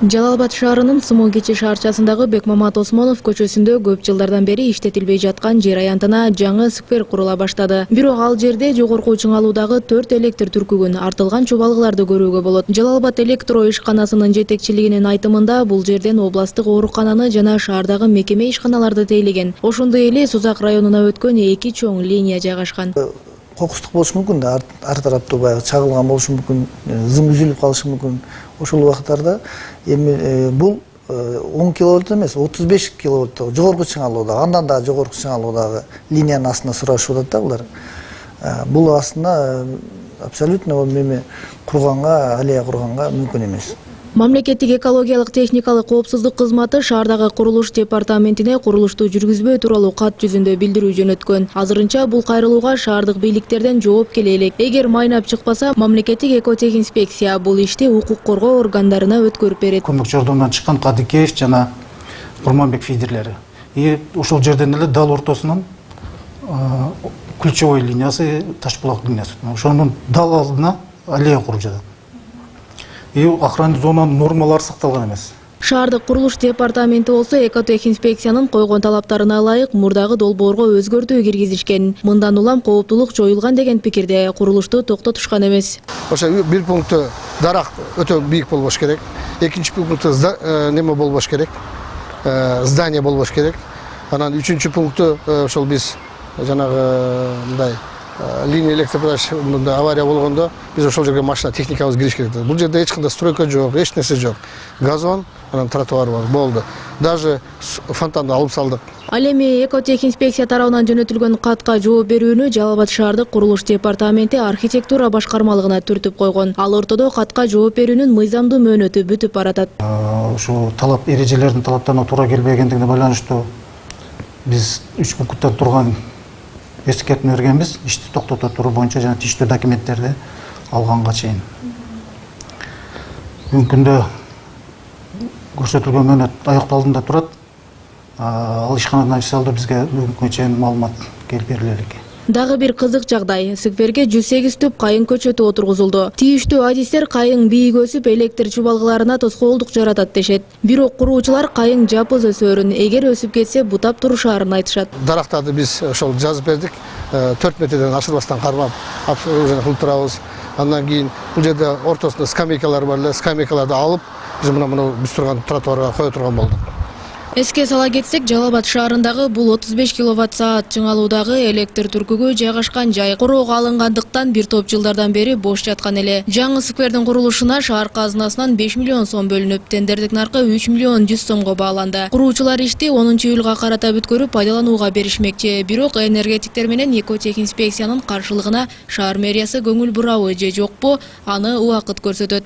Жалал Абад шаарынын Сымыл кечи шаарчасындагы Бекмамат Осмонов көчөсүндө көп жылдардан бери иштетилбей жаткан жер аянтына жаңы сквер курула баштады. Бирок ал жерде жогорку чыңалуудагы 4 электр түркүгүн артылган чубалгыларды көрүүгө болот. Жалал Абад электро ишканасынын жетекчилигинин айтымында бул жерден областтык оорукананы жана шаардагы мекеме ишканаларды тейлеген. Ошондой эле Сузак районуна өткөн 2 чоң линия жайгашкан. Кокустук болушу мүмкүн да, ар тарапта баягы чагылган болушу мүмкүн, зым үзүлүп калышы мүмкүн. Ошол убакыттарда эми бул 10 киловольт эмес, 35 киловольт жогорку чыңалуудагы, андан да жогорку чыңалуудагы линиянын астына сурашып атат да булар. Бул астына абсолютно эми курганга, алия курганга мүмкүн эмес. Мамлекеттик экологиялык техникалык коопсуздук кызматы шаардагы курулуш департаментине курулушту жүргүзбөө тууралуу кат жүзүндө билдирүү жөнөткөн. Азырынча бул кайрылууга шаардык бийликтерден жооп келе элек. Эгер майнап чыкпаса, мамлекеттик экотехинспекция бул ишти укук коргоо органдарына өткөрүп берет. Көмөк жардамынан чыккан Кадыкеев жана Курманбек фидерлери. Ошол жерден эле дал ортосунан ключевой линиясы, Ташбулак линиясы. Ошонун дал алдына аллея куруп жатат. Охранный зонанын нормалары сакталган эмес. Шаардык курулуш департаменти болсо экотехинспекциянын койгон талаптарына ылайык мурдагы долбоорго өзгөртүү киргизишкен. Мындан улам кооптулук жоюлган деген пикирде курулушту токтотушкан эмес. Ошо бир пункту дарак өтө бийик болбош керек. Экинчи пункту неме болбош керек. Здание болбош керек. Анан үчүнчү пункту ошол биз жанагы мындай линия электропередач авария болгондо биз ошол жерге машина техникабыз кириш керек. Бул жерде эч кандай стройка жок, эч нерсе жок. Газон, анан тротуар бар, болду. Даже фонтанды алып салдык. Ал эми экотехинспекция тарабынан жөнөтүлгөн катка жооп берүүнү Жалал Абад шаардык курулуш департаменти архитектура башкармалыгына түртүп койгон. Ал ортодо катка жооп берүүнүн мыйзамдуу мөөнөтү бүтүп баратат. Ошо талап эрежелердин талаптарына туура келбегендигине байланыштуу биз 3 пункттан турган эскертме бергенбиз, ишти токтото туруу боюнча жана тийиштүү документтерди алганга чейин. Бүгүнкү күндө көрсөтүлгөн мөөнөт аякталдığında турат. Ал ишканадан официалдуу бизге бүгүнкү чейин маалымат келип бериле элек. Дагы бир кызык жагдай. Скверге 108 түп кайын көчөтү отургузулду. Тийиштүү адистер кайын бийик өсүп электр чубалгыларына тоскоолдук жаратат дешет. Бирок куруучулар кайын жапыз өсөөрүн, эгер өсүп кетсе бутап турушаарын айтышат. Дарактарды биз ошол жазып бердик. 4 метрден ашырбастан кармап, кылып турабыз. Андан кийин бул жерде ортосунда скамейкалар бар эле, скамейкаларды алып, биз мына биз турган тротуарга кое турган болдук. Эске сала кетсек, Жалал Абад шаарындагы бул 35 киловатт-саат чыңалуудагы электр түркүгү жайгашкан жай короого алынгандыктан бир топ жылдардан бери бош жаткан эле. Жаңы сквердин курулушуна шаар казынасынан 5 миллион сом бөлүнүп, тендердик наркы 3 миллион 100 сомго бааланды. Куруучулар ишти 10-июлга карата бүткөрүп пайдаланууга беришмекчи. Бирок энергетиктер менен экотехинспекциянын каршылыгына шаар мэриясы көңүл бурабы же жокпу, аны убакыт көрсөтөт.